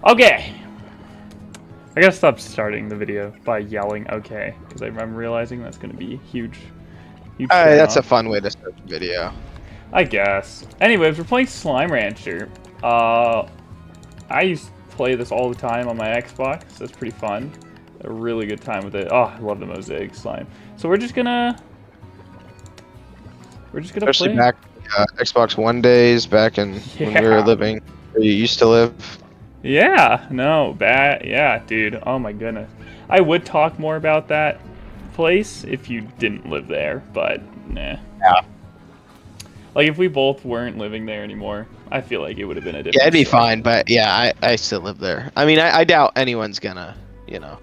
Okay. I gotta stop starting the video by yelling okay, because I'm realizing that's gonna be a huge turn That's a off. fun way to start the video. I guess. Anyways, we're playing Slime Rancher. I used to play this all the time on my Xbox. So it's pretty fun. A really good time with it. Oh, I love the mosaic slime. So we're just gonna Especially play. back Xbox One days, back in when we were Yeah. living where you used to live. Yeah. No. Bad. Yeah, dude. Oh my goodness. I would talk more about that place if you didn't live there, but nah. Yeah. Like if we both weren't living there anymore, I feel like it would have been a Yeah, it'd different be story. fine, but yeah, I still live there. I mean, I doubt anyone's gonna, you know,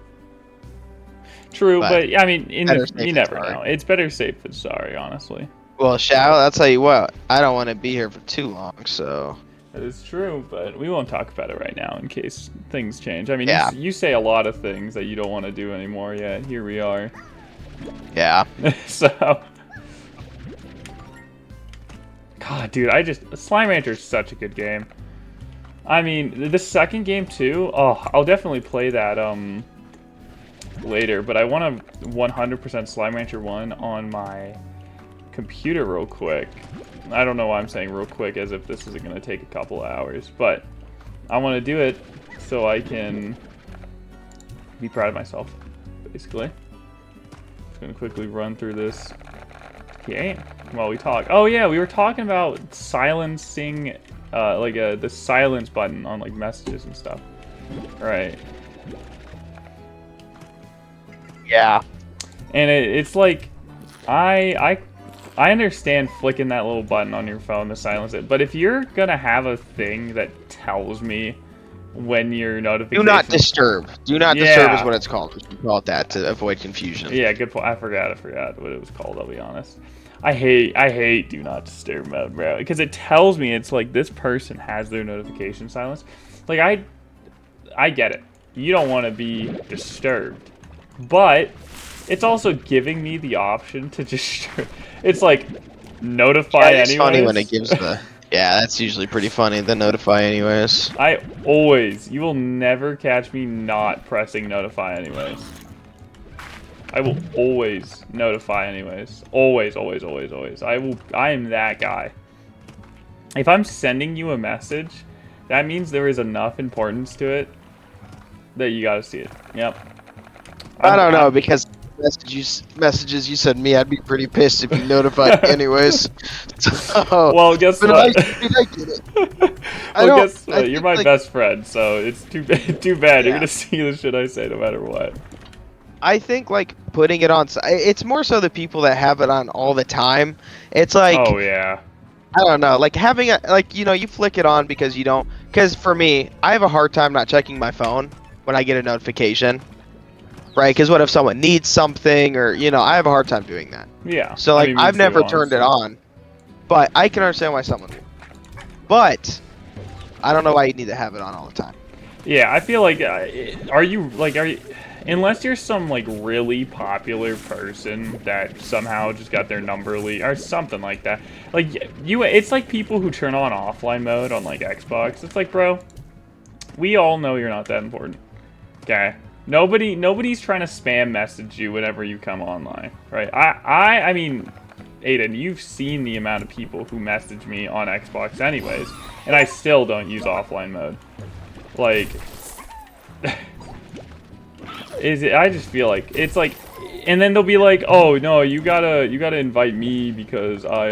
True, but but I mean, better you safe than never sorry. know. It's better safe than sorry, honestly. Well, Shao, I'll tell you what, I don't want to be here for too long, so That is true, but we won't talk about it right now in case things change. I mean, yeah, you say a lot of things that you don't want to do anymore, yet here we are. yeah. So, God, dude, Slime Rancher is such a good game. I mean, the second game too. Oh, I'll definitely play that later, but I want to 100% Slime Rancher 1 on my computer real quick. I don't know why I'm saying real quick as if this isn't going to take a couple of hours, but I want to do it so I can be proud of myself, basically. Just going to quickly run through this game while we talk. Oh yeah, we were talking about silencing, the silence button on like messages and stuff. Right. Yeah. And it's like, I understand flicking that little button on your phone to silence it, but if you're gonna have a thing that tells me when your Do not notifications... disturb. Do not disturb is Yeah. what it's called. We should call it that to avoid confusion. Yeah, good point. I forgot what it was called, I'll be honest. I hate do not disturb mode, bro, because it tells me it's like this person has their notification silenced. Like I get it. You don't want to be disturbed. But it's also giving me the option to just it's like notify Yeah, it's funny when it anyways. gives the. Yeah, that's usually pretty funny. The notify anyways. You will never catch me not pressing notify anyways. I will always notify anyways. Always, always, always, always. I am that guy. If I'm sending you a message, that means there is enough importance to it that you gotta see it. Yep. I don't know because messages you send me, I'd be pretty pissed if you notified me anyways. So, Well, guess but what? I get it. I Well, don't. guess I what? You're think my like best friend, so it's too bad. You're yeah. gonna see the shit I say no matter what. I think like putting it on. It's more so the people that have it on all the time. It's like Oh yeah. I don't know, like having a like you flick it on because you don't. Because for me, I have a hard time not checking my phone when I get a notification. Right, because what if someone needs something, or I have a hard time doing that. Yeah. So I like, mean, me I've too, never turned it honestly. on, but I can understand why someone would. But I don't know why you need to have it on all the time. Yeah, I feel like are you unless you're some like really popular person that somehow just got their number leaked or something like that. Like it's like people who turn on offline mode on like Xbox. It's like, bro, we all know you're not that important. Okay. Nobody's trying to spam message you whenever you come online, right? I mean, Aiden, you've seen the amount of people who message me on Xbox anyways, and I still don't use offline mode. Like, I just feel like it's like, and then they'll be like, oh no, you gotta invite me because I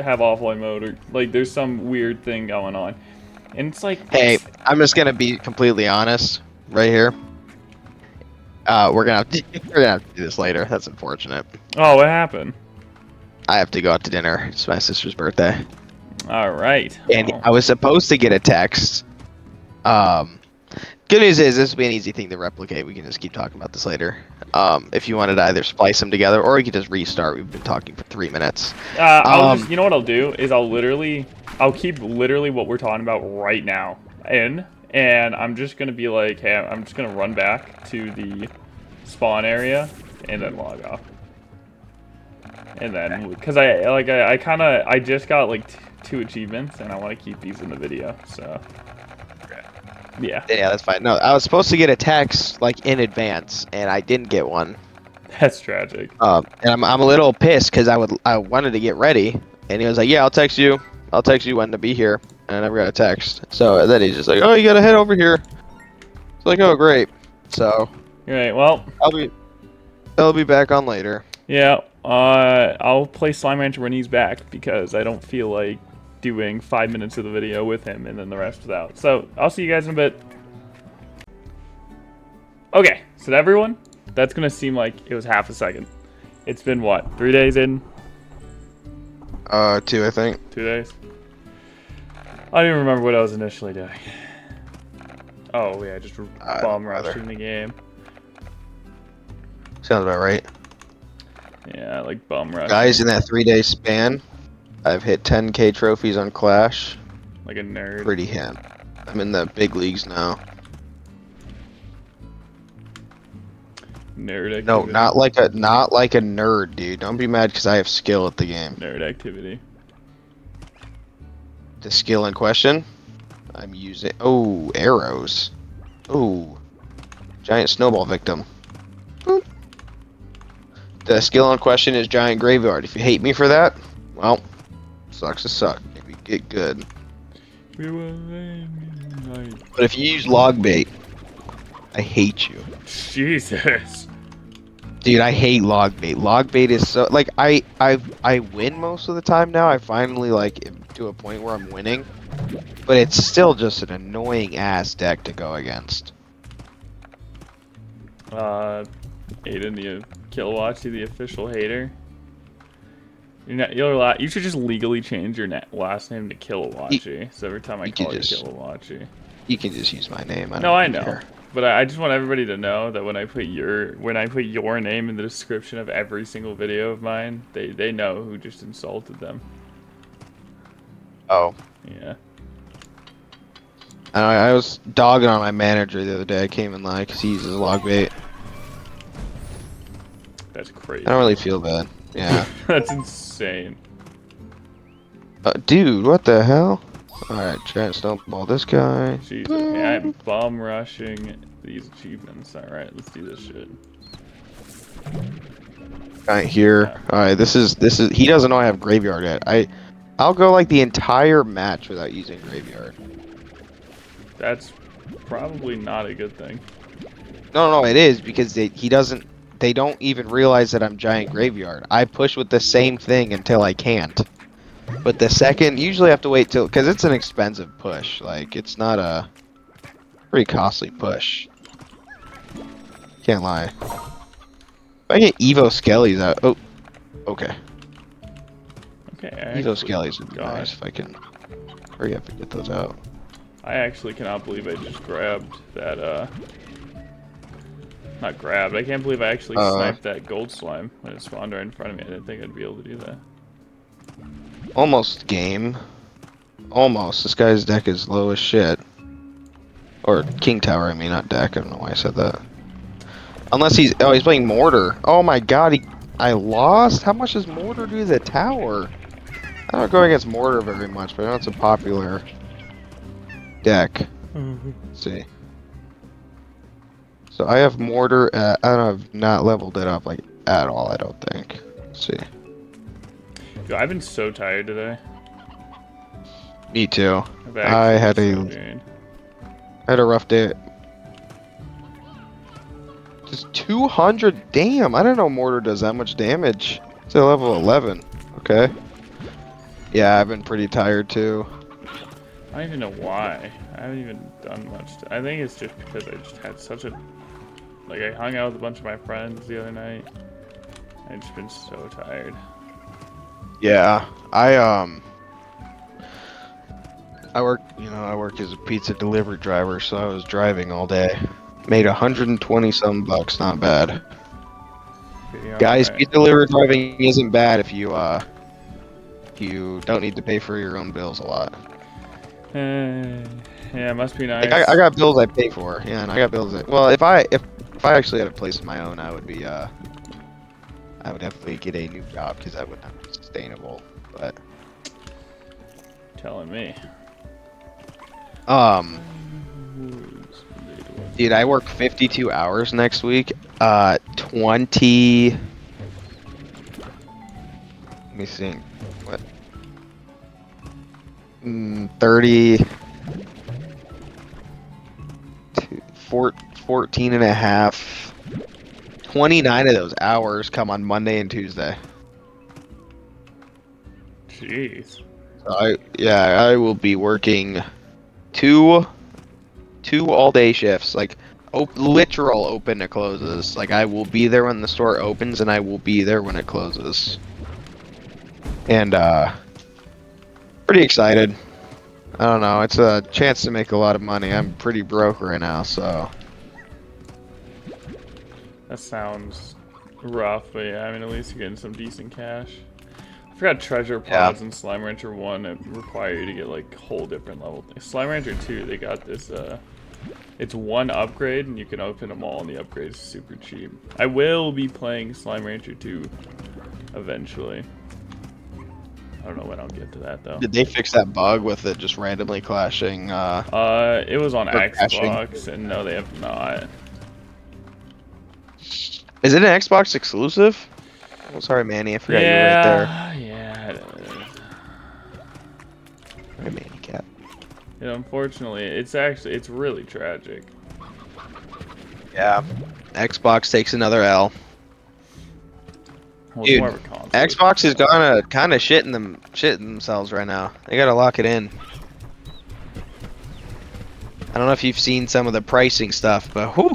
have offline mode, or like there's some weird thing going on, and it's like, Hey, I'm just gonna be completely honest right here. We're gonna have to, we're gonna have to do this later. That's unfortunate. oh, what happened? I have to go out to dinner. It's my sister's birthday, All right. and Well, I was supposed to get a text. Good news is this will be an easy thing to replicate. We can just keep talking about this later. If you wanted to either splice them together or you could just restart. We've been talking for 3 minutes. you know what I'll do is I'll keep literally what we're talking about right now and I'm just gonna be like, hey, I'm just gonna run back to the spawn area and then log off. And then, because I just got like two achievements and I want to keep these in the video, so. Yeah, Yeah, that's fine. No, I was supposed to get a text like in advance, and I didn't get one. that's tragic. And I'm a little pissed because I wanted to get ready, and he was like, "Yeah, I'll text you. I'll text you when to be here." And I never got a text. So then he's just like, "Oh, you gotta head over here." It's like, "Oh, great." So Alright, well, I'll be back on later. yeah, I'll play Slime Rancher when he's back because I don't feel like doing 5 minutes of the video with him and then the rest without. So, I'll see you guys in a bit. Okay, so to everyone, that's gonna seem like it was half a second. It's been what, 3 days in? 2, I think. 2 days? I don't even remember what I was initially doing. Oh yeah, just bomb rushing the game. Sounds about right. Yeah, like bum rush. Guys, in that 3-day span, I've hit 10K trophies on Clash. Like a nerd. Pretty ham. I'm in the big leagues now. Nerd activity. No, not like a nerd, dude. Don't be mad because I have skill at the game. Nerd activity. The skill in question, I'm using. Oh, arrows. Oh, giant snowball victim. Boop. The skill in question is giant graveyard. If you hate me for that, well, sucks to suck. Maybe get good. But if you use log bait, I hate you. Jesus. Dude, I hate log bait. Log bait is so like I win most of the time now. I finally like am to a point where I'm winning, but it's still just an annoying ass deck to go against. Aiden, the Killawachi, the official hater. You should just legally change your last name to Killawachi. So every time I call you Killawachi. You can just use my name. I know. But I just want everybody to know that when I put your name in the description of every single video of mine, they know who just insulted them. Oh. Yeah. I was dogging on my manager the other day. I came in line because he uses log bait. That's crazy. I don't really feel bad. Yeah. That's insane. Dude, what the hell? Alright, giant snowball this guy. Jesus. Yeah, I'm bomb rushing these achievements. Alright, let's do this shit. Right here. Yeah. Alright, this is he doesn't know I have graveyard yet. I'll go like the entire match without using graveyard. That's probably not a good thing. No, it is because they don't even realize that I'm giant graveyard. I push with the same thing until I can't. But the second, usually I have to wait till, because it's an expensive push. Like, it's not a pretty costly push. Can't lie. If I get Evo Skellies out, oh, okay. Okay. Evo Skellies would be nice if I can hurry up and get those out. I actually cannot believe I just grabbed that, not grabbed, I can't believe I actually sniped that gold slime when it spawned right in front of me. I didn't think I'd be able to do that. Almost game. Almost. This guy's deck is low as shit. Or King Tower, I mean, not deck. I don't know why I said that. Unless he's playing Mortar. Oh my god, I lost? How much does Mortar do to the tower? I don't go against Mortar very much, but I know it's a popular deck. Let's see. So I have Mortar at, I don't have not leveled it up like at all, I don't think. Let's see. Yo, I've been so tired today. Me too. I had a rough day. Just 200. Damn, I didn't know Mortar does that much damage. It's at level 11. Okay. Yeah, I've been pretty tired too. I don't even know why. I haven't even done much. I think it's just because I just had such a... Like, I hung out with a bunch of my friends the other night. I've just been so tired. Yeah, I work as a pizza delivery driver, so I was driving all day. Made 120 some bucks, not bad. Okay, Guys, right. pizza delivery driving isn't bad if you don't need to pay for your own bills a lot. Yeah, it must be nice. Like I got bills I pay for. Yeah, and I got bills that, well, if I actually had a place of my own, I would definitely get a new job because that would not be sustainable. But Telling me. Dude, I work 52 hours next week. 20. Let me see. What? 30. 14 and a half. 29 of those hours come on Monday and Tuesday. Jeez. So I will be working two all day shifts, like literal open to closes. Like I will be there when the store opens and I will be there when it closes. And pretty excited. I don't know, it's a chance to make a lot of money. I'm pretty broke right now, so That sounds rough, but yeah, I mean, at least you're getting some decent cash. I forgot Treasure Pods and Slime Rancher 1 require you to get like whole different level things. Slime Rancher 2, they got this, it's one upgrade and you can open them all and the upgrade is super cheap. I will be playing Slime Rancher 2 eventually. I don't know when I'll get to that though. did they fix that bug with it just randomly clashing? It was on crashing? Xbox and no, they have not. Is it an Xbox exclusive? Oh, sorry, Manny, I forgot you were right there. Yeah, it is. Sorry, Manny Cat. Yeah, unfortunately, it's really tragic. Yeah. Xbox takes another L. Well, Dude, more of a console. Xbox is gonna kind of shitting themselves right now. They gotta lock it in. I don't know if you've seen some of the pricing stuff, but whew,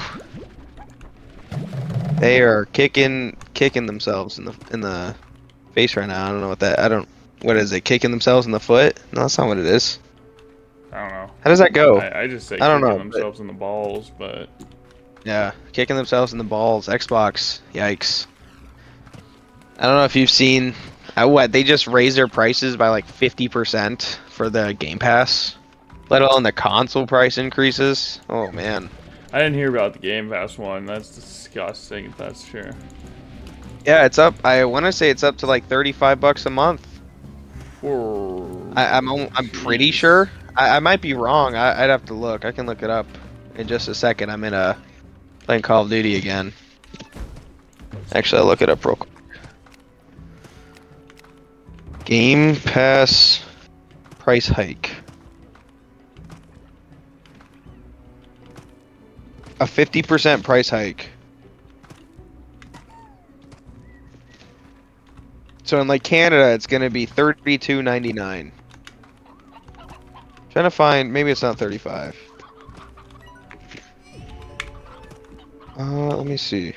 they are kicking themselves in the face right now. I don't know what that. What is it? Kicking themselves in the foot? No, that's not what it is. I don't know. How does that go? I just say I don't kicking know, themselves in the balls, but Yeah, kicking themselves in the balls. Xbox, yikes. I don't know if you've seen. What they just raised their prices by like 50% for the Game Pass, let alone the console price increases. Oh man. I didn't hear about the Game Pass one. That's disgusting if that's true. Yeah, it's up. I want to say it's up to like $35 a month. I'm pretty sure. I might be wrong. I'd have to look. I can look it up in just a second. I'm playing Call of Duty again. Actually, I'll look it up real quick. Game Pass price hike. A 50% price hike. So in like Canada, it's gonna be $32.99. Trying to find, maybe it's not 35. Let me see.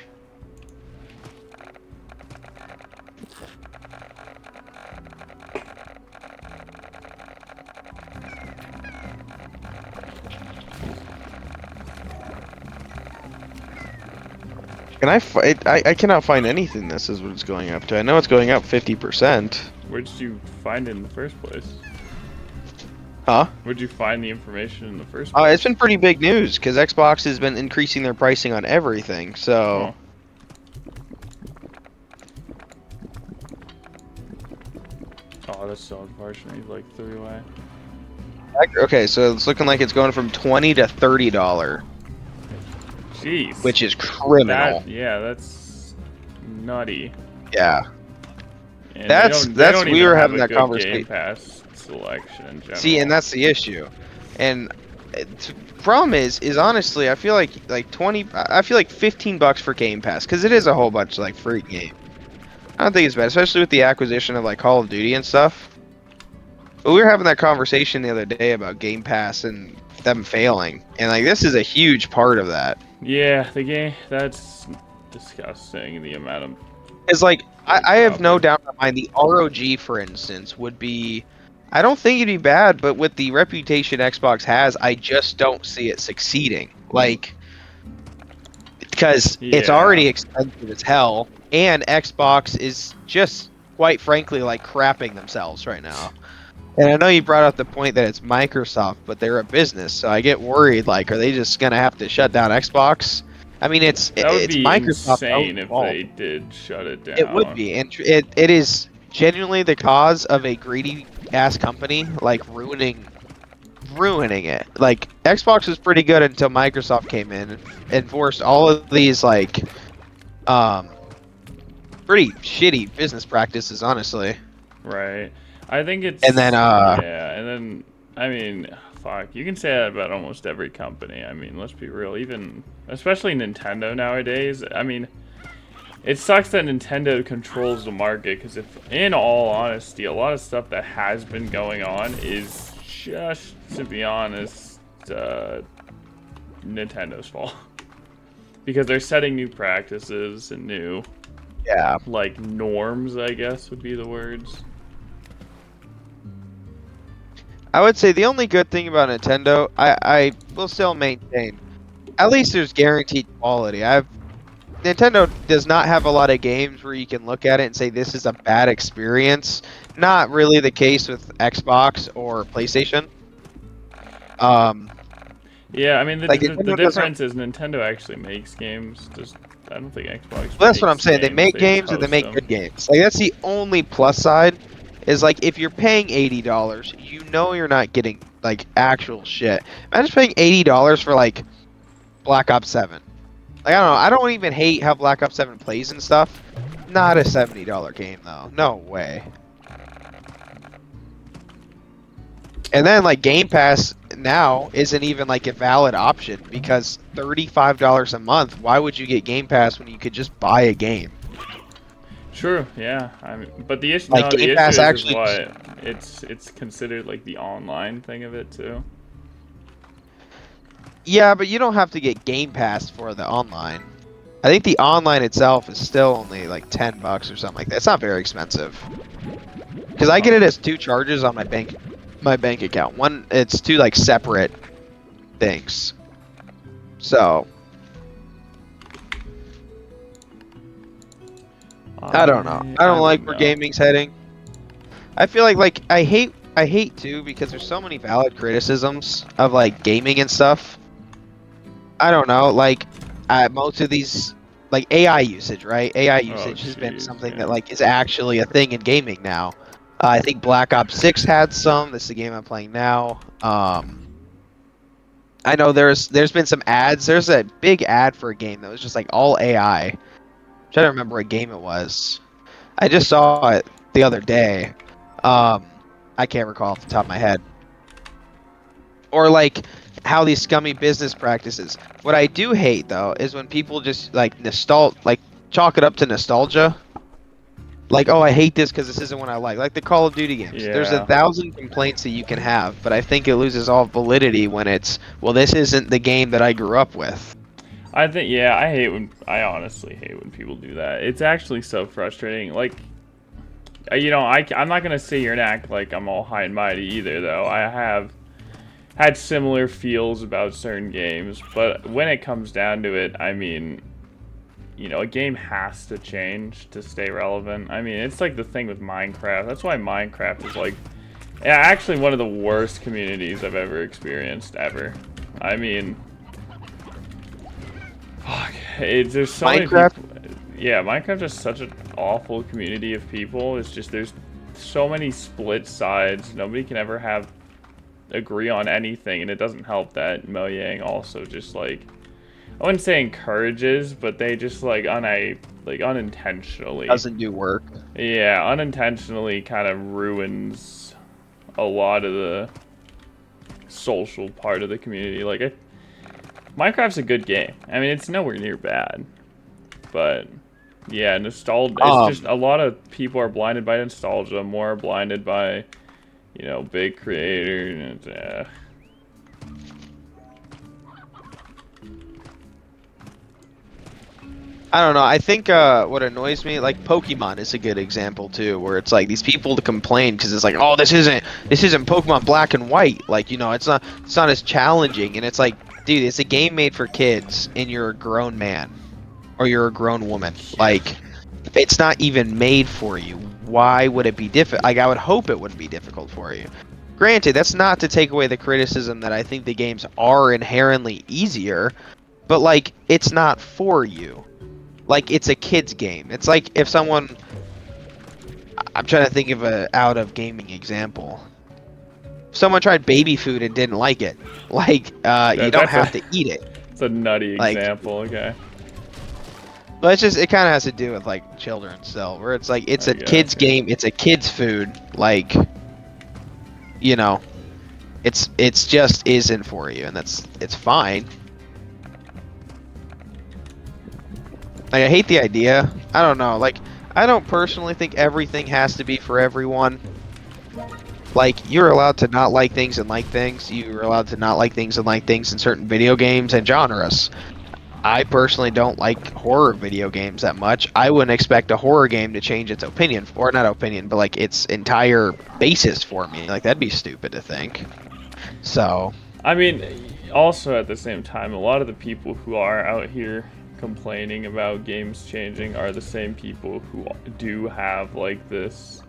I cannot find anything that says what it's going up to. I know it's going up 50%. Where did you find it in the first place? Huh? Where'd you find the information in the first place? It's been pretty big news because Xbox has been increasing their pricing on everything. So. Oh, that's so unfortunate. He like threw away. Okay, so it's looking like it's going from $20 to $30. Jeez. Which is criminal. Yeah, that's nutty. Yeah. And that's don't we even have have having a that good conversation. Game Pass selection in general. See, and that's the issue. And problem is honestly, I feel like $15 for Game Pass because it is a whole bunch of like free game. I don't think it's bad, especially with the acquisition of like Call of Duty and stuff. But we were having that conversation the other day about Game Pass and them failing, and like this is a huge part of that. Yeah, the game, that's disgusting, the amount of... It's like, I have no doubt in my mind, the ROG, for instance, would be... I don't think it'd be bad, but with the reputation Xbox has, I just don't see it succeeding. Like, because it's already expensive as hell, and Xbox is just, quite frankly, like crapping themselves right now. And I know you brought up the point that it's Microsoft, but they're a business, so I get worried. Like, are they just gonna have to shut down Xbox? I mean, it's Microsoft. That would be insane if they did shut it down. It would be, and it is genuinely the cause of a greedy ass company like ruining ruining it. Like Xbox was pretty good until Microsoft came in and enforced all of these like um pretty shitty business practices, honestly. Right. I think it's And then yeah, and then I mean, fuck, you can say that about almost every company. I mean, let's be real, even especially Nintendo nowadays. I mean, it sucks that Nintendo controls the market because if, in all honesty, a lot of stuff that has been going on is just, to be honest, Nintendo's fault. Because they're setting new practices and new, yeah. like, norms, I guess would be the words. I would say the only good thing about Nintendo, I will still maintain, at least there's guaranteed quality. Nintendo does not have a lot of games where you can look at it and say this is a bad experience. Not really the case with Xbox or PlayStation. Yeah, I mean, Like the Nintendo difference is Nintendo actually makes games. Just, I don't think Xbox well, that's what I'm makes saying. They make just games and they host make them. good games. Like that's the only plus side. Is like if you're paying $80, you know you're not getting like actual shit. Imagine paying $80 for like Black Ops 7. Like I don't know. I don't even hate how Black Ops 7 plays and stuff. Not a $70 game though. No way. And then like Game Pass now isn't even like a valid option because $35 a month. Why would you get Game Pass when you could just buy a game? True, yeah. I mean, but the issue, Like no, the Game issue Pass is actually. what it's considered like the online thing of it too. Yeah, but you don't have to get Game Pass for the online. I think the online itself is still only like $10 or something like that. It's not very expensive. Because I get it as two charges on my bank account. One, it's two like separate things. So I don't know. I don't like where gaming's heading. I feel like I hate too because there's so many valid criticisms of like gaming and stuff. I don't know, like most of these like AI usage, right? AI usage has been jeez, something yeah. that like is actually a thing in gaming now. I think Black Ops 6 had some. This is the game I'm playing now. I know there's been some ads. There's a big ad for a game that was just like all AI. I'm trying to remember what game it was. I just saw it the other day. I can't recall off the top of my head. Or like how these scummy business practices. What I do hate though is when people just like chalk it up to nostalgia. Like, oh, I hate this because this isn't what I like. Like the Call of Duty games. There's Yeah. 1,000 complaints that you can have, but I think it loses all validity when it's, well, this isn't the game that I grew up with. I think, yeah, I honestly hate when people do that. It's actually so frustrating. Like, you know, I'm not gonna sit here and act like I'm all high and mighty either, though. I have had similar feels about certain games, but when it comes down to it, I mean, you know, a game has to change to stay relevant. I mean, it's like the thing with Minecraft. That's why Minecraft is like, yeah, actually one of the worst communities I've ever experienced, ever. I mean, fuck, there's so Minecraft? many people. Yeah, Minecraft is such an awful community of people. It's just, there's so many split sides. Nobody can ever agree on anything, and it doesn't help that Mojang also just like, I wouldn't say encourages, but they just like unintentionally Doesn't do work. yeah, unintentionally kind of ruins a lot of the social part of the community. Like Minecraft's a good game. I mean, it's nowhere near bad, but yeah, nostalgia. It's just a lot of people are blinded by nostalgia. More are blinded by, you know, big creators. I don't know. I think what annoys me, like Pokemon is a good example too, where it's like these people to complain because it's like, oh, this isn't Pokemon Black and White. Like, you know, it's not as challenging, and it's like, dude, it's a game made for kids, and you're a grown man, or you're a grown woman. Like, it's not even made for you. Why would it be difficult? Like, I would hope it wouldn't be difficult for you. Granted, that's not to take away the criticism that I think the games are inherently easier, but like, it's not for you. Like, it's a kid's game. It's like if someone... I'm trying to think of a out-of-gaming example. someone tried baby food and didn't like it. Like, you don't that's have to eat it. It's a nutty Like- example. Okay. But it's just, it kind of has to do with like children still, where it's like it's I a kid's guess, game, it's a kid's food. Like, you know, it's just isn't for you, and it's fine. Like, I hate the idea. I don't know. Like, I don't personally think everything has to be for everyone. Like, you're allowed to not like things and like things. You're allowed to not like things and like things in certain video games and genres. I personally don't like horror video games that much. I wouldn't expect a horror game to change its opinion, or not opinion, but like its entire basis for me. Like, that'd be stupid to think. So, I mean, also at the same time, a lot of the people who are out here complaining about games changing are the same people who do have like this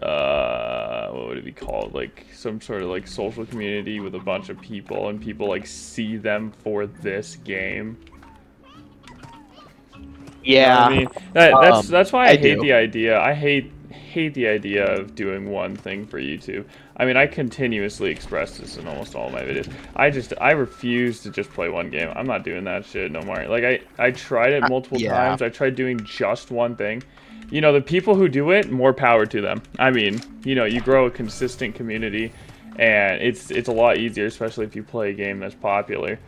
what would it be called, like some sort of like social community with a bunch of people, and people like see them for this game. You know what I mean, that's why I hate do. the idea. I hate the idea of doing one thing for YouTube. I mean, I continuously express this in almost all my videos. I refuse to just play one game. I'm not doing that shit no more. Like, I tried it multiple Yeah. times. I tried doing just one thing. You know, the people who do it, more power to them. I mean, you know, you grow a consistent community, and it's a lot easier, especially if you play a game that's popular.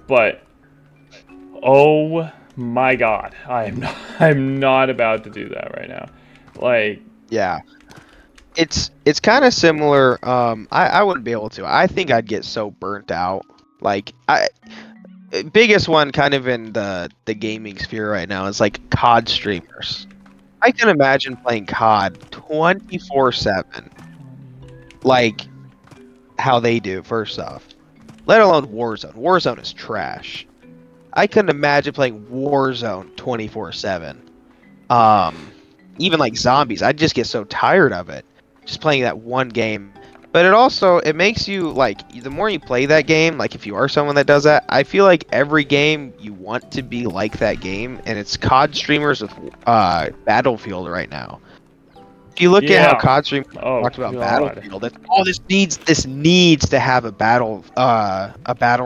But oh my god, I'm not about to do that right now. Like, yeah. It's kind of similar. I wouldn't be able to. I think I'd get so burnt out. Like, biggest one kind of in the gaming sphere right now is like COD streamers. I can imagine playing COD 24/7. Like, how they do, first off. Let alone Warzone. Warzone is trash. I couldn't imagine playing Warzone 24/7. Even like zombies, I'd just get so tired of it. Just playing that one game. But it makes you, like, the more you play that game, like if you are someone that does that, I feel like every game you want to be like that game, and it's COD streamers with Battlefield right now. If you look at Yeah. how COD streamers Oh, talked about God. Battlefield, this needs to have a battle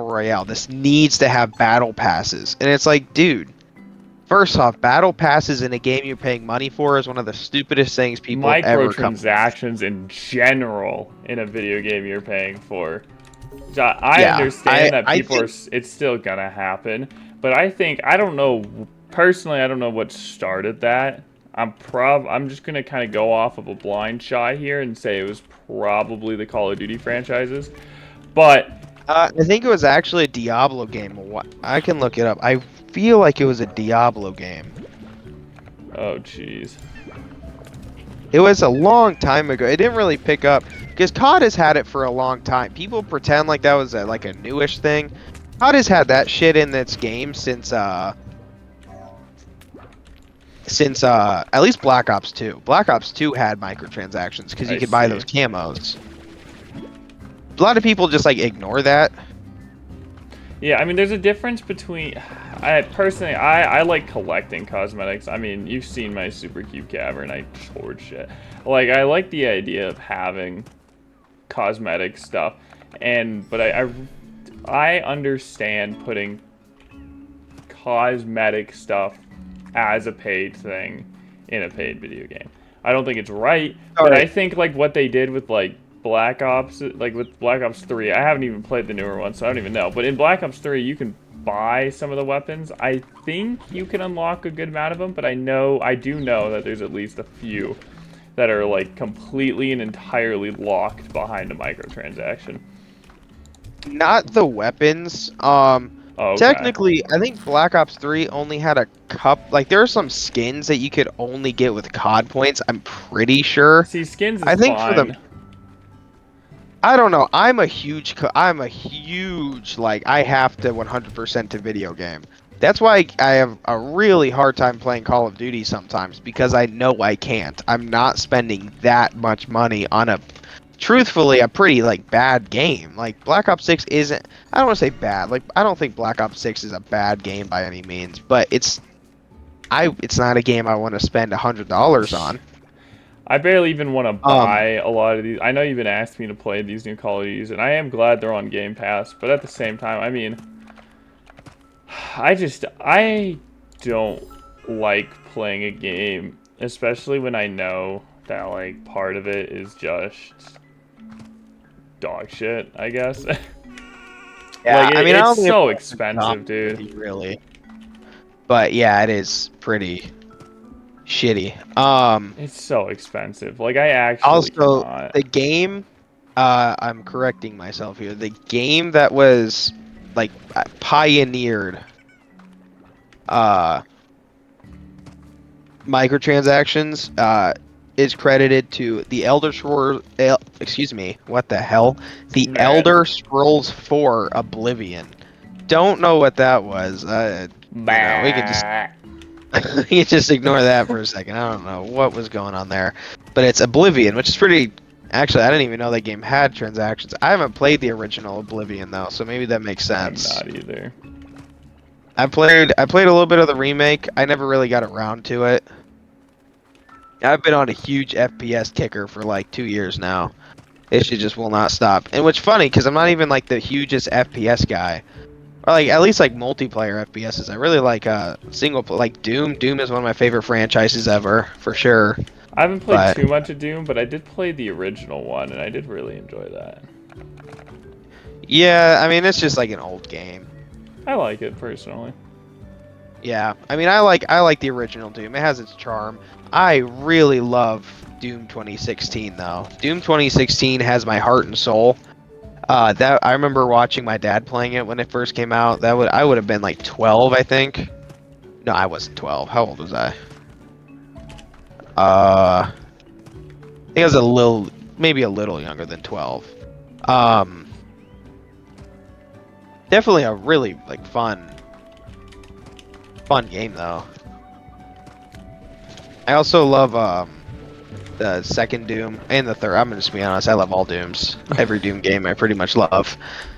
royale. This needs to have battle passes, and it's like, dude. First off, battle passes in a game you're paying money for is one of the stupidest things people ever come. Microtransactions in general in a video game you're paying for. I Yeah, understand that I people think- it's still gonna happen, but I don't know, personally, I don't know what started that. I'm just gonna kind of go off of a blind shot here and say it was probably the Call of Duty franchises, but I think it was actually a Diablo game. I can look it up. I feel like it was a Diablo game. oh jeez. It was a long time ago. It didn't really pick up because COD has had it for a long time. People pretend like that was like a newish thing. COD has had that shit in its game since at least Black Ops 2. Black Ops 2 had microtransactions because you I could buy see. those camos. A lot of people just like ignore that. Yeah, I mean, there's a difference between. I like collecting cosmetics. I mean, you've seen my Super Cube Cavern. I hoard shit. Like, I like the idea of having cosmetic stuff, but I understand putting cosmetic stuff as a paid thing in a paid video game. I don't think it's right, but I think like what they did with like Black Ops, like with Black Ops 3, I haven't even played the newer one, so I don't even know. But in Black Ops 3, you can buy some of the weapons. I think you can unlock a good amount of them, but I do know that there's at least a few that are like completely and entirely locked behind a microtransaction. Not the weapons. Okay. Technically, I think Black Ops 3 only had a like there are some skins that you could only get with COD points. I'm pretty sure. See, skins is I think fine. for the I don't know. I'm a huge like I have to 100% to video game. That's why I have a really hard time playing Call of Duty sometimes because I know I can't. I'm not spending that much money on truthfully a pretty like bad game. Like Black Ops 6 isn't, I don't want to say bad. Like I don't think Black Ops 6 is a bad game by any means, but it's not a game I want to spend $100 on. I barely even want to Um, buy a lot of these. I know you've been asking me to play these new Call of Duties, and I am glad they're on Game Pass. But at the same time, I mean, I don't like playing a game, especially when I know that like part of it is just dog shit, I guess. yeah, Like I mean, I don't it's think so it's expensive, dude. really, but yeah, it is pretty shitty. It's so expensive. Like I actually Also, cannot. the game, I'm correcting myself here. The game that was like pioneered uh microtransactions is credited to the Elder Scrolls. Excuse me, what the hell? The Bad. Elder Scrolls 4 Oblivion. Don't know what that was. We could just Bah. you just ignore that for a second. I don't know what was going on there, but it's Oblivion, which is pretty. Actually, I didn't even know that game had transactions. I haven't played the original Oblivion though, so maybe that makes I'm sense. not either. I played a little bit of the remake. I never really got around to it. I've been on a huge FPS kicker for like 2 years now. It shit just will not stop. And what's funny, because I'm not even like the hugest FPS guy. Or like at least like multiplayer FPSs. I really like like Doom. Doom is one of my favorite franchises ever, for sure. I haven't played But too much of Doom, but I did play the original one, and I did really enjoy that. yeah, I mean it's just like an old game. I like it personally. Yeah, I mean I like the original Doom. It has its charm. I really love Doom 2016 though. Doom 2016 has my heart and soul. That I remember watching my dad playing it when it first came out. I would have been like 12, I think. No, I wasn't 12. How old was I? I think I was maybe a little younger than 12. Um, Definitely a really like fun game though. I also love the second Doom and the third. I'm gonna just be honest. I love all Dooms. Every Doom game I pretty much love.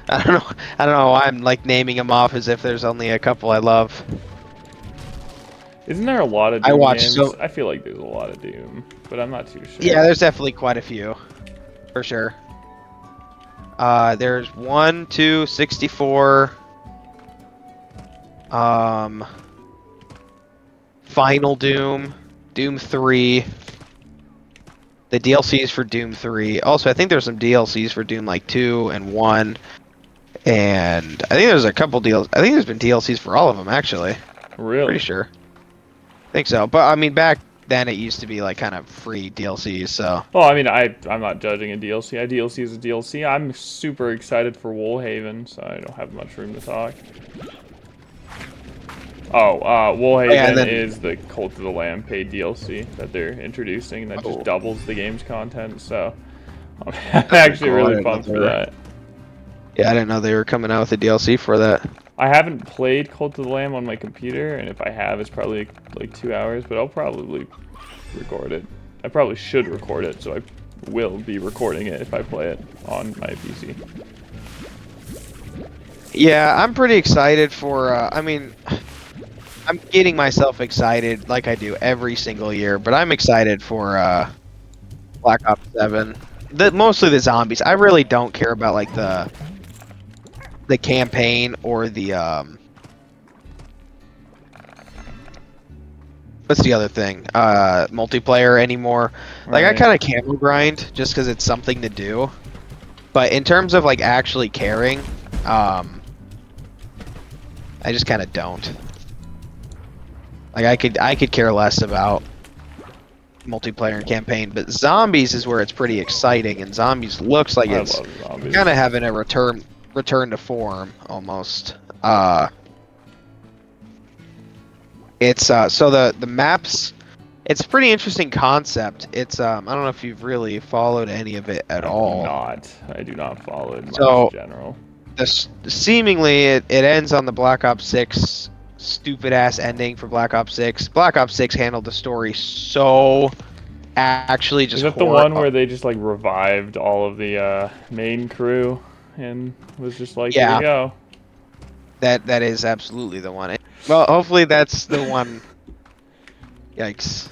I don't know. I don't know why I'm like naming them off as if there's only a couple I love. Isn't there a lot of I Doom watched games? so I feel like there's a lot of Doom, but I'm not too sure. yeah, there's definitely quite a few, for sure. There's 1, 2, 64. Final Doom, Doom 3. The DLCs for Doom 3. Also, I think there's some DLCs for Doom like 2 and 1. And I think there's a couple DLCs. I think there's been DLCs for all of them, actually. Really? Pretty sure. I think so. But, I mean, back then it used to be, like, kind of free DLCs, so... Well, I mean, I'm not judging a DLC. A DLC is a DLC. I'm super excited for Woolhaven, so I don't have much room to talk. Oh, Woolhaven yeah, then... is the Cult of the Lamb paid DLC that they're introducing that just doubles the game's content, so I'm actually cool. really pumped for that. Yeah, I didn't know they were coming out with a DLC for that. I haven't played Cult of the Lamb on my computer, and if I have, it's probably like 2 hours, but I'll probably record it. I probably should record it, so I will be recording it if I play it on my PC. Yeah, I'm pretty excited for, I mean... I'm getting myself excited like I do every single year, but I'm excited for Black Ops 7. Mostly the zombies. I really don't care about like the campaign or the what's the other thing? Multiplayer anymore. Like I Right. kind of camel grind just because it's something to do. But in terms of like actually caring, I just kind of don't. Like I could care less about multiplayer and campaign, but zombies is where it's pretty exciting, and zombies looks like I it's love zombies. kind of having a return to form almost. It's so the maps. It's a pretty interesting concept. It's I don't know if you've really followed any of it at all. I do not follow it much So- in general. Seemingly it ends on the Black Ops 6 stupid ass ending for Black Ops 6. Black Ops 6 handled the story so actually just Is that the one where they just like revived all of the main crew and was just like, Yeah. here you go. that is absolutely the one. Well, hopefully that's the one. Yikes.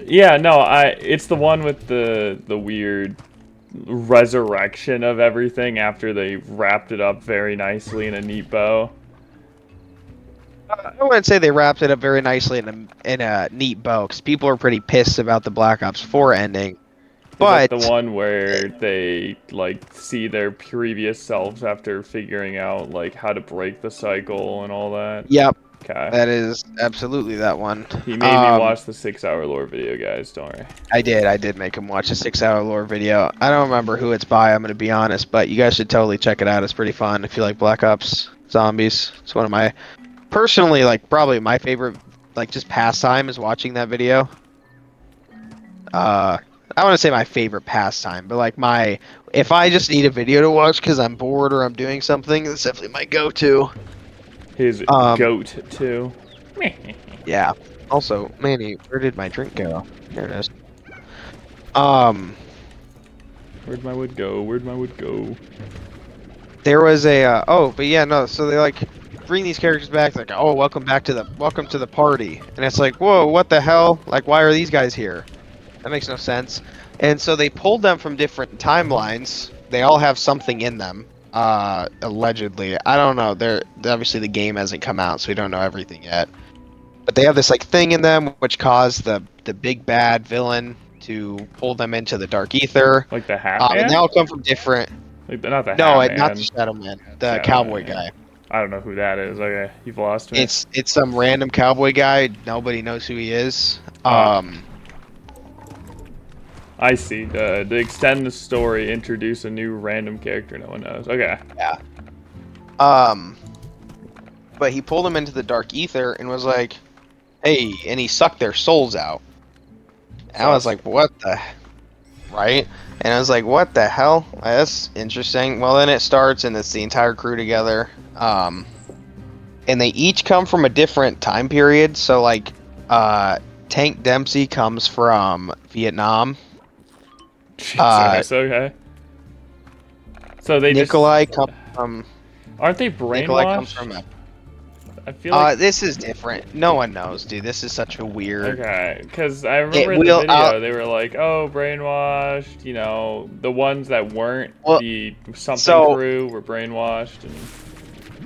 Yeah, no, it's the one with the weird resurrection of everything after they wrapped it up very nicely in a neat bow. I wouldn't say they wrapped it up very nicely in a neat bow, because people are pretty pissed about the Black Ops 4 ending. Is that the But one where they like see their previous selves after figuring out like how to break the cycle and all that? yep, Okay. that is absolutely that one. He made me watch the 6-hour lore video, guys. Don't worry. I did make him watch a 6-hour lore video. I don't remember who it's by, I'm gonna be honest, but you guys should totally check it out. It's pretty fun if you like Black Ops Zombies. It's one of my, personally, like, probably my favorite, like, just pastime is watching that video. I want to say my favorite pastime, but like if I just need a video to watch because I'm bored or I'm doing something, that's definitely my go-to. His goat too. Yeah. Also, Manny, where did my drink go? There it is. Where'd my wood go? Where'd my wood go? There was a oh, but yeah, no. So they like bring these characters back, like, oh, welcome to the party, and it's like, whoa, what the hell? Like, why are these guys here? That makes no sense. And so they pulled them from different timelines. They all have something in them, allegedly. I don't know. Obviously the game hasn't come out, so we don't know everything yet. But they have this like thing in them which caused the big bad villain to pull them into the Dark Ether. Like the Hat Man? And they all come from different. Like not the No, Hat Man. not the Shadow Man. The Shadow cowboy Man. guy. I don't know who that is. Okay, you've lost me. It's some random cowboy guy. Nobody knows who he is. I see. To extend the story, introduce a new random character no one knows. Okay. Yeah. But he pulled them into the Dark Ether and was like, "Hey," and he sucked their souls out. And I was like, "What the?" Right? And I was like, "What the hell? That's interesting." Well, then it starts, and it's the entire crew together. And they each come from a different time period. So, like, Tank Dempsey comes from Vietnam. Jesus, okay. So they Nikolai comes from. Aren't they brainwashed? Nikolai comes from. I feel like This is different. No one knows, dude. This is such a weird. okay, because I remember in the video they were like, "Oh, brainwashed." You know, the ones that weren't the something crew were brainwashed. And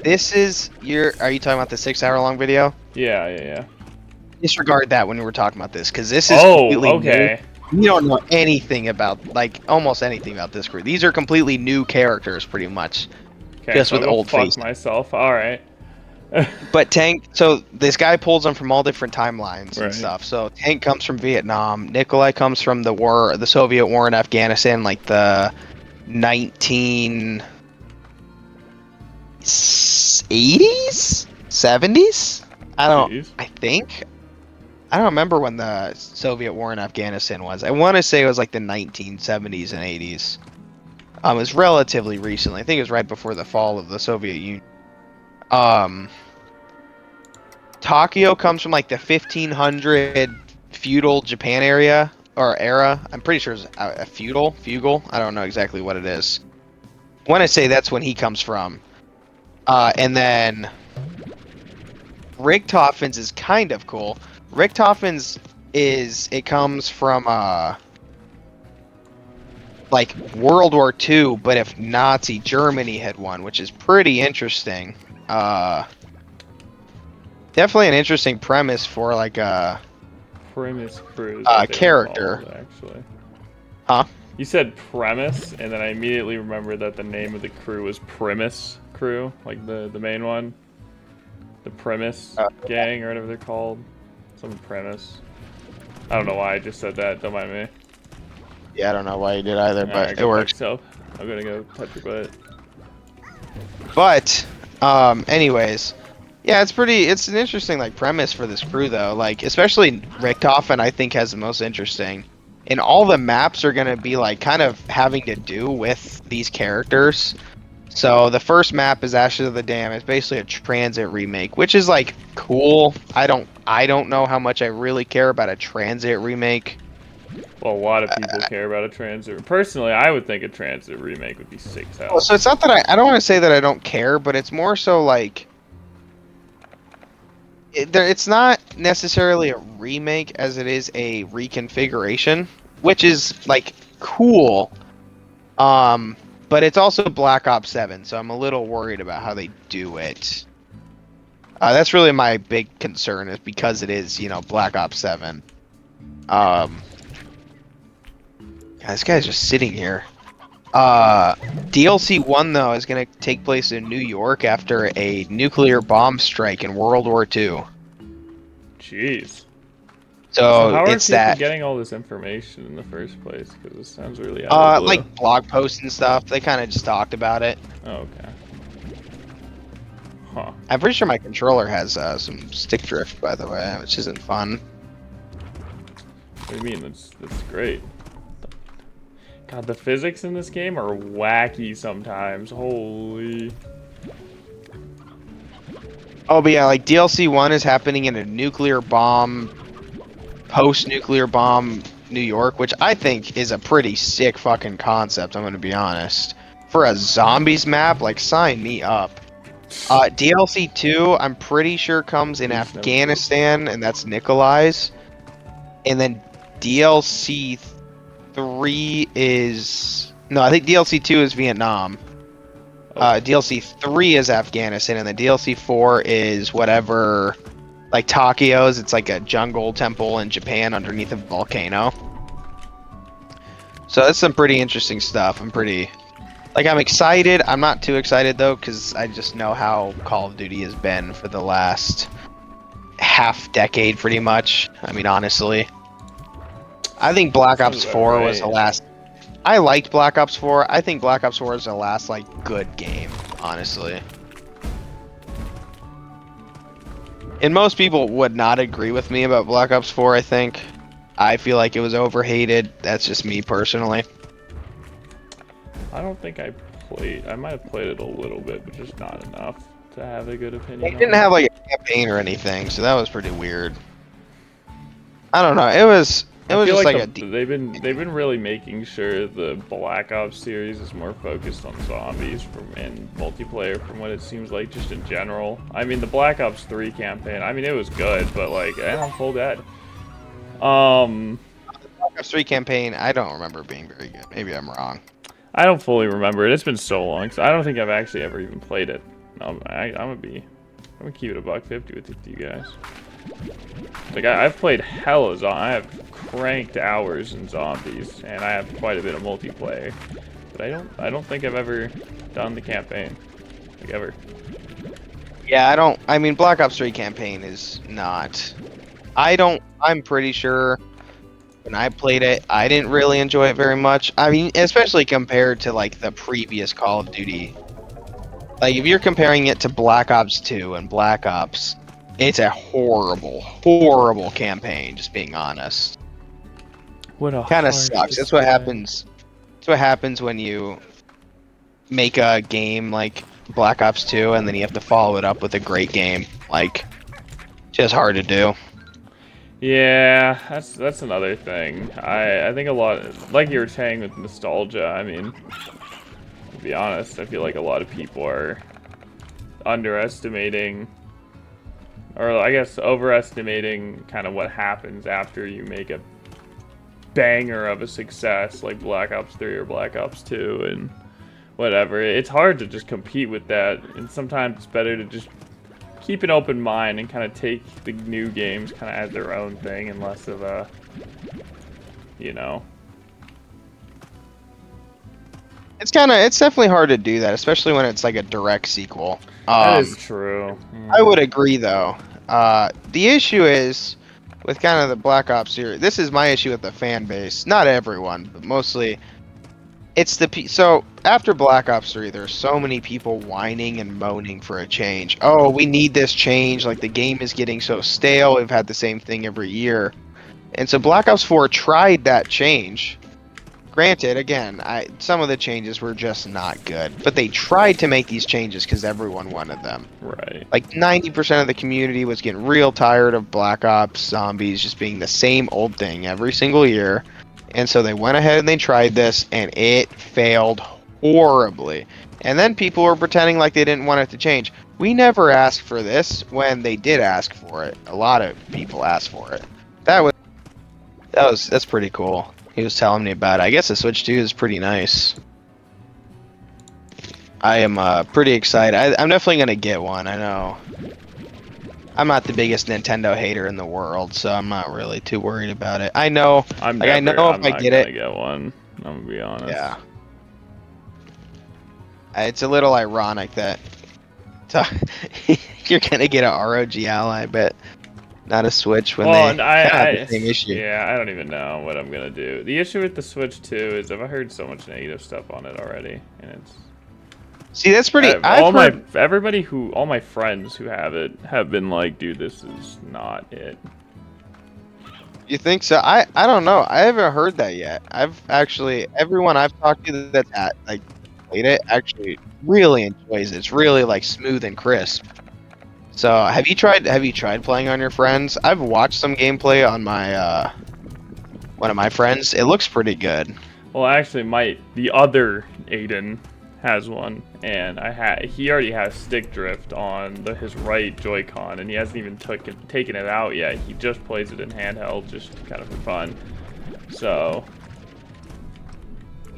this is Are you talking about the 6-hour long video? Yeah. Disregard that when we were talking about this, because this is completely okay. New. We don't know anything about, like, almost anything about this crew. These are completely new characters, pretty much. Okay, just so with old faces. Myself. All right. But Tank, so this guy pulls them from all different timelines and stuff. So Tank comes from Vietnam. Nikolai comes from the Soviet war in Afghanistan, like the 1980s, 70s. I don't remember when the Soviet war in Afghanistan was. I want to say it was like the 1970s and 80s. It was relatively recently. I think it was right before the fall of the Soviet Union. Takeo comes from like the 1500 feudal Japan era. I'm pretty sure it's a feudal. I don't know exactly what it is. I want to say that's when he comes from. And then Richtophens is kind of cool. Richtophens comes from like World War II, but if Nazi Germany had won, which is pretty interesting. Definitely an interesting premise for like a premise cruise character. Actually, huh? You said premise, and then I immediately remembered that the name of the crew was Primus Crew, like the main one, the Primus gang or whatever they're called. Some premise. I don't know why I just said that. Don't mind me. Yeah, I don't know why you did either, but it works. So I'm gonna go touch your butt. But, anyways, yeah, it's an interesting like premise for this crew though. Like, especially Richtofen, I think has the most interesting. And all the maps are gonna be like kind of having to do with these characters. So the first map is Ashes of the Dam. It's basically a transit remake, which is like cool. I don't know how much I really care about a transit remake. Well, a lot of people care about a transit. Personally, I would think a transit remake would be sick. Well, so it's not that I don't want to say that I don't care, but it's more so like it's not necessarily a remake as it is a reconfiguration, which is like cool. But it's also Black Ops 7, so I'm a little worried about how they do it. That's really my big concern, is because it is, Black Ops 7. This guy's just sitting here. DLC 1, though, is going to take place in New York after a nuclear bomb strike in World War II. Jeez. So how are it's people that. getting all this information in the first place? Because it sounds really out of the blue. Like blog posts and stuff. They kind of just talked about it. Oh, okay. Huh. I'm pretty sure my controller has some stick drift, by the way, which isn't fun. What do you mean? That's great. God, the physics in this game are wacky sometimes. Holy. Oh, but yeah, like DLC 1 is happening in a nuclear bomb, post-nuclear bomb New York, which I think is a pretty sick fucking concept, I'm gonna be honest. For a zombies map, like, sign me up. DLC 2, I'm pretty sure comes in Afghanistan, and that's Nikolai's. And then DLC 3 is... No, I think DLC 2 is Vietnam. DLC 3 is Afghanistan, and the DLC 4 is whatever, like Tokyo's. It's like a jungle temple in Japan underneath a volcano. So that's some pretty interesting stuff. I'm excited. I'm not too excited though, because I just know how Call of Duty has been for the last half decade, pretty much. I mean, honestly, I think Black Ops 4 was the last. I liked Black Ops 4. I think Black Ops 4 is the last, like, good game, honestly. And most people would not agree with me about Black Ops 4, I think. I feel like it was overhated. That's just me, personally. I don't think I played... I might have played it a little bit, but just not enough to have a good opinion. It didn't have, like, a campaign or anything, so that was pretty weird. I don't know. It was just like they've been really making sure the Black Ops series is more focused on zombies and multiplayer, from what it seems like, just in general. I mean, the Black Ops 3 campaign, I mean, it was good, but like, I don't hold that. The Black Ops 3 campaign, I don't remember being very good. Maybe I'm wrong. I don't fully remember it. It's been so long, so I don't think I've actually ever even played it. I'm gonna keep it $150 with you guys. Like, I've played hella zombies. I have cranked hours in zombies, and I have quite a bit of multiplayer. But I don't think I've ever done the campaign, like, ever. Yeah, I mean, Black Ops 3 campaign is not. I'm pretty sure when I played it, I didn't really enjoy it very much. I mean, especially compared to, like, the previous Call of Duty. Like, if you're comparing it to Black Ops 2 and Black Ops, it's a horrible, horrible campaign, just being honest. What a kind of sucks. That's what happens. That's what happens when you make a game like Black Ops 2 and then you have to follow it up with a great game. Like, just hard to do. Yeah, that's another thing. I think a lot, like you were saying with nostalgia, I mean, to be honest, I feel like a lot of people are underestimating, or I guess overestimating, kind of what happens after you make a banger of a success like Black Ops 3 or Black Ops 2 and whatever. It's hard to just compete with that, and sometimes it's better to just keep an open mind and kind of take the new games kind of as their own thing and less of a, you know. It's definitely hard to do that, especially when it's like a direct sequel. That is true. I would agree, though. The issue is with kind of the Black Ops series. This is my issue with the fan base. Not everyone, but mostly. It's so after Black Ops 3, there's so many people whining and moaning for a change. Oh, we need this change. Like, the game is getting so stale. We've had the same thing every year. And so Black Ops 4 tried that change. Granted, again, some of the changes were just not good, but they tried to make these changes because everyone wanted them. Right. Like, 90% of the community was getting real tired of Black Ops Zombies just being the same old thing every single year. And so they went ahead and they tried this, and it failed horribly. And then people were pretending like they didn't want it to change, we never asked for this when they did ask for it. A lot of people asked for it. That's pretty cool. He was telling me about it. I guess the Switch 2 is pretty nice. I am pretty excited. I'm definitely gonna get one. I know. I'm not the biggest Nintendo hater in the world, so I'm not really too worried about it. I know. I'm I know I'm if I not get gonna it. get one. I'm gonna be honest. Yeah. It's a little ironic that you're gonna get an ROG Ally, but not a Switch when Well, they and have the same issue. yeah, I don't even know what I'm gonna do. The issue with the Switch 2 is I've heard so much negative stuff on it already, and it's See, that's pretty. all my friends who have it have been like, dude, this is not it. You think so? I don't know. I haven't heard that yet. Everyone I've talked to that's played it actually really enjoys it. It's really like smooth and crisp. So have you tried playing on your friends? I've watched some gameplay on my one of my friends. It looks pretty good. Well, actually, the other Aiden has one, and he already has stick drift on his right Joy-Con, and he hasn't even taken it out yet. He just plays it in handheld, just kind of for fun. So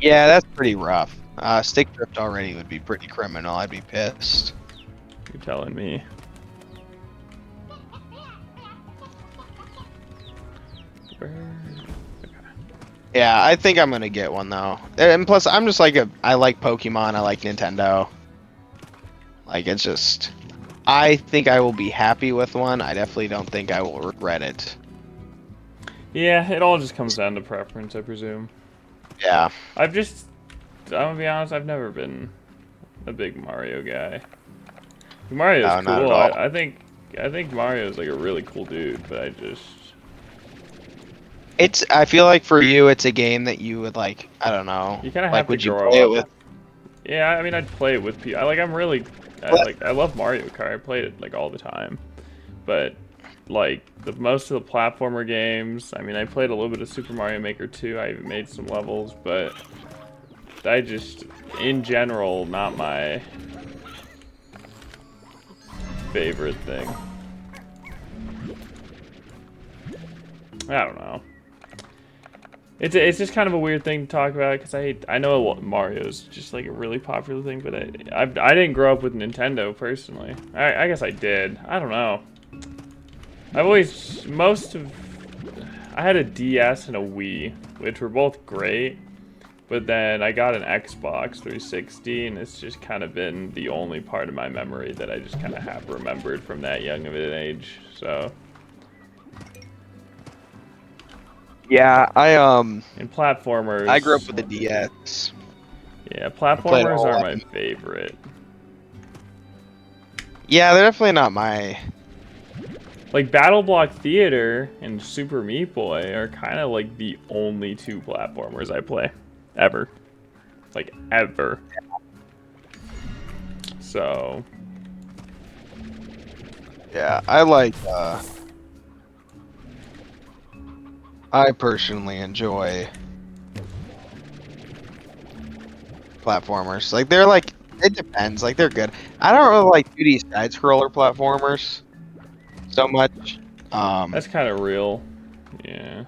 Yeah, that's pretty rough. Stick drift already would be pretty criminal. I'd be pissed. you're telling me. Yeah, I think I'm gonna get one though. And plus, I'm just I like Pokemon. I like Nintendo. Like it's just, I think I will be happy with one. I definitely don't think I will regret it. Yeah, it all just comes down to preference, I presume. Yeah. I'm gonna be honest, I've never been a big Mario guy. Mario's No, not at cool. all. I think Mario's like a really cool dude, but I feel like for you, it's a game that you would like. I don't know. you kind of Like, have to would you grow play it up. with? Yeah, I mean, I'd play it with people. I love Mario Kart. I played it like all the time, but like most of the platformer games. I mean, I played a little bit of Super Mario Maker 2. I even made some levels, but in general, not my favorite thing. I don't know. It's just kind of a weird thing to talk about because I know Mario's just like a really popular thing, but I didn't grow up with Nintendo personally. I guess I did. I don't know. I had a DS and a Wii, which were both great, but then I got an Xbox 360, and it's just kind of been the only part of my memory that I just kind of have remembered from that young of an age. So. Yeah, In platformers, I grew up with the DS. Yeah, played platformers all are of my them. favorite. Yeah, they're definitely not my. Like Battle Block Theater and Super Meat Boy are kind of like the only two platformers I play ever. Like ever. So, Yeah, I personally enjoy platformers. Like they're like it depends. Like they're good. I don't really like 2D side scroller platformers so much. that's kind of real. Yeah.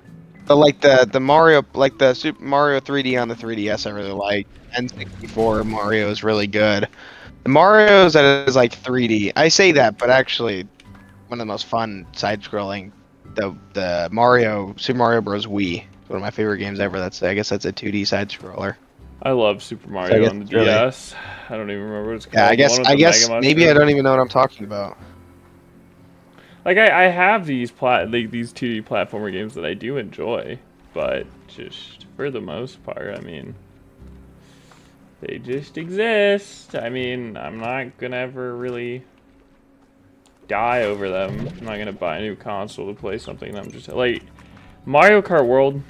But like the Mario, like the Super Mario 3D on the 3DS, I really like. N64 Mario is really good. The Mario's that is like 3D. I say that, but actually, one of the most fun side-scrolling, the Mario Super Mario Bros. Wii, one of my favorite games ever. I guess that's a 2D side-scroller. I love Super I Mario guess on the it's really- DS. I don't even remember what it's called. Yeah, The one with I the guess Mega maybe I Mushroom. don't even know what I'm talking about. Like I have these 2D platformer games that I do enjoy, but just for the most part, I mean, they just exist. I mean, I'm not gonna ever really die over them. I'm not gonna buy a new console to play something that I'm just like Mario Kart World.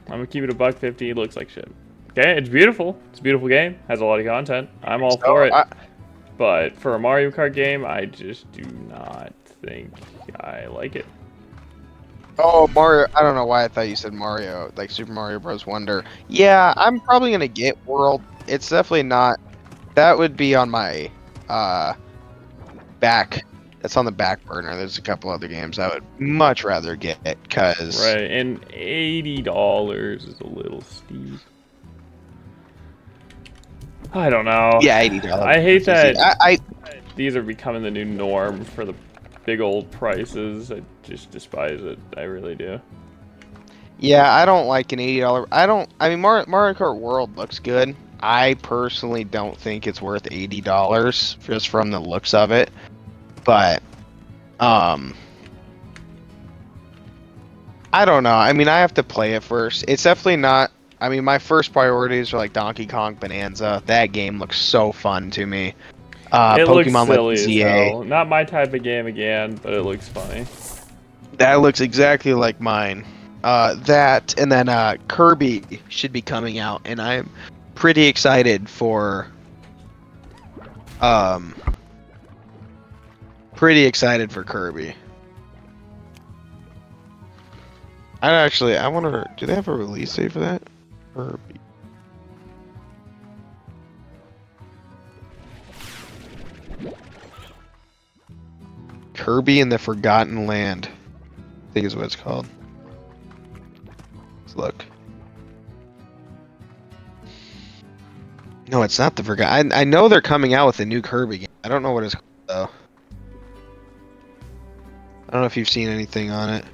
I'm gonna keep it $1.50. It looks like shit. Okay, it's beautiful. It's a beautiful game. Has a lot of content. I'm all for it. But for a Mario Kart game, I just do not think I like it. Oh, Mario! I don't know why I thought you said Mario, like Super Mario Bros. Wonder. Yeah, I'm probably gonna get World. It's definitely not. That would be on my back. That's on the back burner. There's a couple other games I would much rather get because Right, and $80 is a little steep. I don't know. yeah, $80. I hate that I these are becoming the new norm for the big old prices. I just despise it. I really do. yeah, I don't like an $80. I mean, Mario Kart World looks good. I personally don't think it's worth $80 just from the looks of it. But, I don't know. I mean, I have to play it first. It's definitely not. I mean, my first priorities are like Donkey Kong Bonanza. That game looks so fun to me. It looks Pokemon silly Legends as ZA. hell. Not my type of game again, but it looks funny. That looks exactly like mine. That and then Kirby should be coming out, and I'm pretty excited for. Pretty excited for Kirby. I wonder, do they have a release date for that? Kirby. Kirby in the Forgotten Land, I think is what it's called. Let's look. No, it's not the Forgotten. I know they're coming out with a new Kirby game. I don't know what it's called though. I don't know if you've seen anything on it.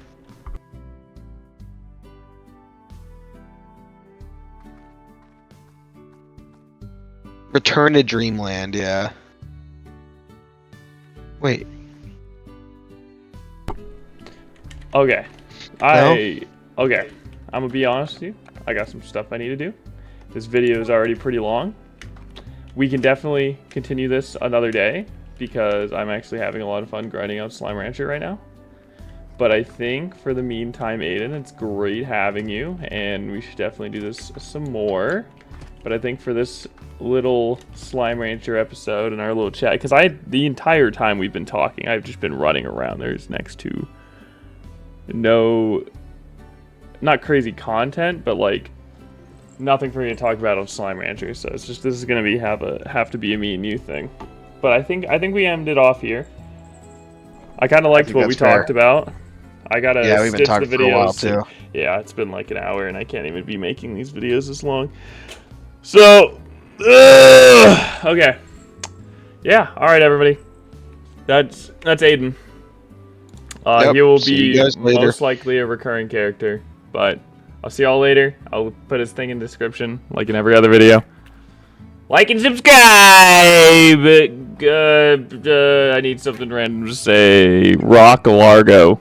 Return to Dreamland, yeah. Wait. Okay. No? Okay. I'm gonna be honest with you. I got some stuff I need to do. This video is already pretty long. We can definitely continue this another day because I'm actually having a lot of fun grinding out Slime Rancher right now. But I think for the meantime, Aiden, it's great having you, and we should definitely do this some more. But I think for this little Slime Rancher episode and our little chat, because the entire time we've been talking, I've just been running around. There's next to no, not crazy content, but like nothing for me to talk about on Slime Rancher. So it's just, this is gonna be have to be a me and you thing. But I think we ended off here. I kind of liked what we talked about. I gotta we've been stitch talking the for a while videos. too. Yeah, it's been like an hour, and I can't even be making these videos this long. So, okay. Yeah, all right, everybody. That's Aiden. Yep, He will see be you guys later. most likely a recurring character, but I'll see y'all later. I'll put his thing in the description, like in every other video. Like and subscribe! I need something random to say. Rock Largo.